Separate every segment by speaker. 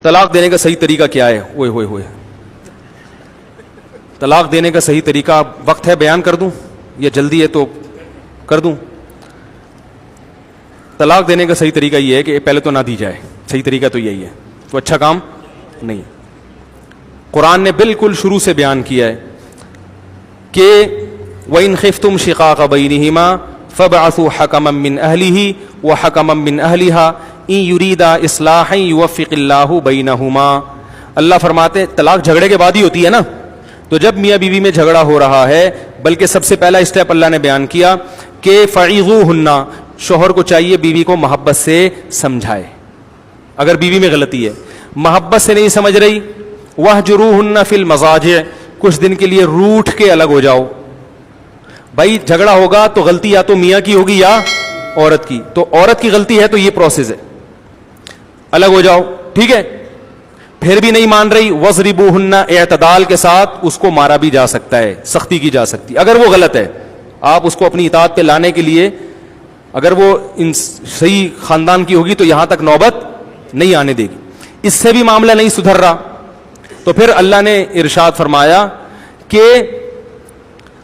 Speaker 1: طلاق دینے کا صحیح طریقہ کیا ہے؟ اوئے ہوئے ہوئے طلاق دینے کا صحیح طریقہ وقت ہے بیان کر دوں یا جلدی ہے تو کر دوں؟ طلاق دینے کا صحیح طریقہ یہ ہے کہ پہلے تو نہ دی جائے، صحیح طریقہ تو یہی ہے، تو اچھا کام نہیں۔ قرآن نے بالکل شروع سے بیان کیا ہے کہ وَإِنْ خِفْتُمْ شِقَاقَ بَيْنِهِمَا فَابْعَثُوا حَكَمًا مِّنْ أَهْلِهِ وَحَكَمًا مِّنْ أَهْلِهَا إِن يُرِيدَا إِصْلَاحًا يُوَفِّقِ اللَّهُ بَيْنَهُمَا۔ اللہ فرماتے ہیں طلاق جھگڑے کے بعد ہی ہوتی ہے نا، تو جب میاں بیوی میں جھگڑا ہو رہا ہے، بلکہ سب سے پہلا اسٹیپ اللہ نے بیان کیا کہ فَعِظُوهُنَّ، شوہر کو چاہیے بیوی کو محبت سے سمجھائے۔ اگر بیوی میں غلطی ہے، محبت سے نہیں سمجھ رہی، وَاهْجُرُوهُنَّ فِي الْمَضَاجِعِ، کچھ دن کے لیے روٹھ کے الگ ہو جاؤ۔ بھائی جھگڑا ہوگا تو غلطی یا تو میاں کی ہوگی یا عورت کی، تو عورت کی غلطی ہے تو یہ پروسیس ہے، الگ ہو جاؤ، ٹھیک ہے؟ پھر بھی نہیں مان رہی، وَضْرِبُوهُنَّ، اعتدال کے ساتھ اس کو مارا بھی جا سکتا ہے، سختی کی جا سکتی ہے۔ اگر وہ غلط ہے، آپ اس کو اپنی اطاعت پہ لانے کے لیے، اگر وہ صحیح خاندان کی ہوگی تو یہاں تک نوبت نہیں آنے دے گی۔ اس سے بھی معاملہ نہیں سدھر رہا تو پھر اللہ نے ارشاد فرمایا کہ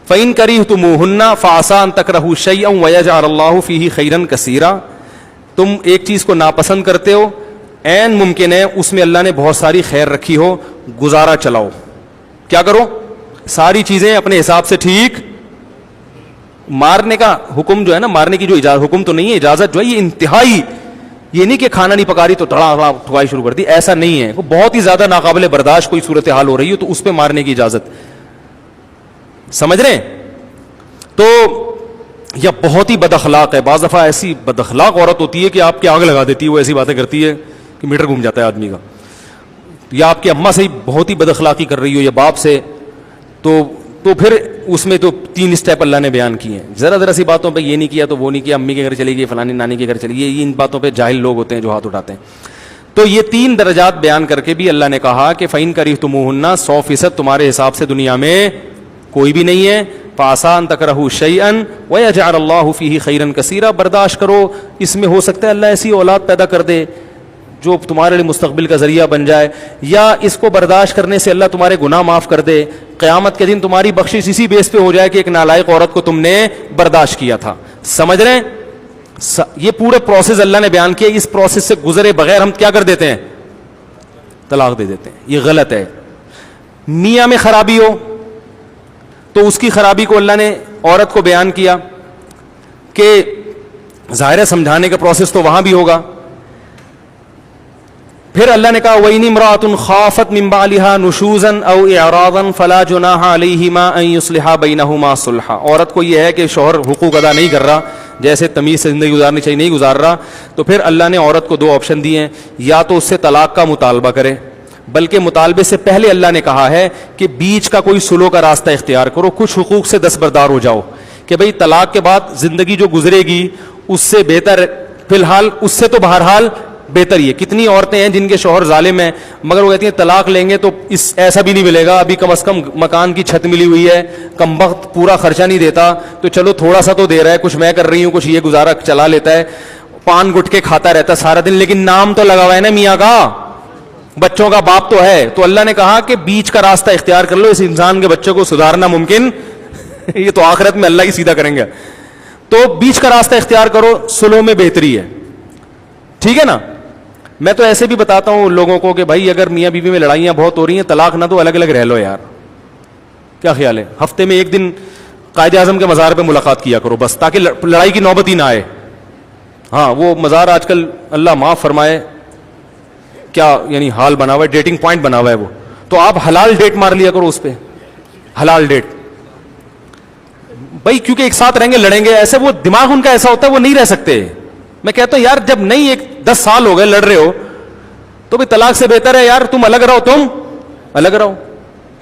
Speaker 1: فَإِن كَرِهْتُمُوهُنَّ فَعَسَىٰ أَن تَكْرَهُوا شَيْئًا وَيَجْعَلَ اللَّهُ فِيهِ خَيْرًا كَثِيرًا، تم ایک چیز کو ناپسند کرتے ہو، عین ممکن ہے اس میں اللہ نے بہت ساری خیر رکھی ہو، گزارا چلاؤ۔ کیا کرو؟ ساری چیزیں اپنے حساب سے ٹھیک۔ مارنے کا حکم جو ہے نا، مارنے کی جو اجازت، حکم تو نہیں ہے، اجازت جو ہے یہ انتہائی، یہ نہیں کہ کھانا نہیں پکا رہی تو دھڑا دھڑا ٹھوائی شروع کر دی، ایسا نہیں ہے۔ وہ بہت ہی زیادہ ناقابل برداشت کوئی صورتحال ہو رہی ہو تو اس پہ مارنے کی اجازت، سمجھ رہے ہیں؟ تو یا بہت ہی بد اخلاق ہے، بعض دفعہ ایسی بد اخلاق عورت ہوتی ہے کہ آپ کی آگ لگا دیتی ہے، وہ ایسی باتیں کرتی ہے کہ میٹر گھوم جاتا ہے آدمی کا۔ یا آپ کی اماں سے بہت ہی بد اخلاقی کر رہی ہو یا باپ سے، تو پھر اس میں تو 3 اسٹیپ اللہ نے بیان کیے ہیں۔ ذرا سی باتوں پہ یہ نہیں کیا تو وہ نہیں کیا، امی کے گھر چلی گئی، فلانی نانی کے گھر چلی گئی، ان باتوں پہ جاہل لوگ ہوتے ہیں جو ہاتھ اٹھاتے ہیں۔ تو یہ 3 درجات بیان کر کے بھی اللہ نے کہا کہ فَإِن كَرِهْتُمُوهُنَّ، 100% تمہارے حساب سے دنیا میں کوئی بھی نہیں ہے، فَعَسَىٰ أَن تَكْرَهُوا شَيْئًا وَيَجْعَلَ اللَّهُ فِيهِ خَيْرًا كَثِيرًا، برداشت کرو، اس میں ہو سکتا ہے اللہ ایسی اولاد پیدا کر دے جو تمہارے لیے مستقبل کا ذریعہ بن جائے، یا اس کو برداشت کرنے سے اللہ تمہارے گناہ معاف کر دے، قیامت کے دن تمہاری بخشش اسی بیس پہ ہو جائے کہ ایک نالائق عورت کو تم نے برداشت کیا تھا۔ سمجھ رہے ہیں؟ یہ پورا پروسیس اللہ نے بیان کیا، اس پروسیس سے گزرے بغیر ہم کیا کر دیتے ہیں؟ طلاق دے دیتے ہیں۔ یہ غلط ہے۔ میاں میں خرابی ہو تو اس کی خرابی کو اللہ نے عورت کو بیان کیا کہ ظاہر ہے سمجھانے کا پروسیس تو وہاں بھی ہوگا۔ پھر اللہ نے کہا وَإِنِ امْرَأَةٌ خَافَتْ مِن بَعْلِهَا نُشُوزًا أَوْ إِعْرَاضًا فَلَا جُنَاحَ عَلَيْهِمَا أَن يُصْلِحَا بَيْنَهُمَا صُلْحًا، عورت کو یہ ہے کہ شوہر حقوق ادا نہیں کر رہا، جیسے تمیز سے زندگی گزارنی چاہیے نہیں گزار رہا، تو پھر اللہ نے عورت کو 2 آپشن دیے ہیں، یا تو اس سے طلاق کا مطالبہ کرے، بلکہ مطالبے سے پہلے اللہ نے کہا ہے کہ بیچ کا کوئی سلو کا راستہ اختیار کرو، کچھ حقوق سے دستبردار ہو جاؤ کہ بھئی طلاق کے بعد زندگی جو گزرے گی اس سے بہتر، فی الحال اس سے تو بہرحال بہتر ہی ہے۔ کتنی عورتیں ہیں جن کے شوہر ظالم ہیں مگر وہ کہتی ہیں طلاق لیں گے تو ایسا بھی نہیں ملے گا، ابھی کم از کم مکان کی چھت ملی ہوئی ہے، کم وقت پورا خرچہ نہیں دیتا تو چلو تھوڑا سا تو دے رہا ہے، کچھ میں کر رہی ہوں، کچھ یہ گزارا چلا لیتا ہے، پان گٹکے کھاتا رہتا ہے سارا دن، لیکن نام تو لگا ہوا ہے نا میاں کا، بچوں کا باپ تو ہے۔ تو اللہ نے کہا کہ بیچ کا راستہ اختیار کر لو، اس انسان کے بچوں کو سدھارنا ممکن یہ تو آخرت میں اللہ ہی سیدھا کریں گے، تو بیچ کا راستہ اختیار کرو، سلو میں بہتری ہے، ٹھیک ہے نا؟ میں تو ایسے بھی بتاتا ہوں لوگوں کو کہ بھائی اگر میاں بیوی میں لڑائیاں بہت ہو رہی ہیں، طلاق نہ دو، الگ الگ رہ لو یار، کیا خیال ہے؟ ہفتے میں 1 دن قائد اعظم کے مزار پہ ملاقات کیا کرو بس، تاکہ لڑائی کی نوبت ہی نہ آئے۔ ہاں وہ مزار آج کل اللہ معاف فرمائے کیا یعنی حال بنا ہوا ہے، ڈیٹنگ پوائنٹ بنا ہوا ہے وہ، تو آپ حلال ڈیٹ مار لیا کرو اس پہ، حلال ڈیٹ بھائی، کیونکہ ایک ساتھ رہیں گے لڑیں گے، ایسے وہ دماغ ان کا ایسا ہوتا ہے وہ نہیں رہ سکتے۔ میں کہتا ہوں یار جب نہیں 10 سال ہو گئے لڑ رہے ہو تو بھی طلاق سے بہتر ہے یار تم الگ رہو، تم الگ رہو،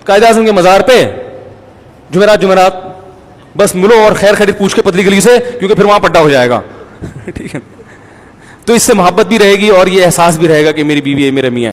Speaker 1: قائد اعظم کے مزار پہ جمعرات بس ملو اور خیر خیریت پوچھ کے پتلی گلی سے، کیونکہ پھر وہاں پٹا ہو جائے گا، ٹھیک ہے؟ تو اس سے محبت بھی رہے گی اور یہ احساس بھی رہے گا کہ میری بیوی ہے، میرا میاں ہے۔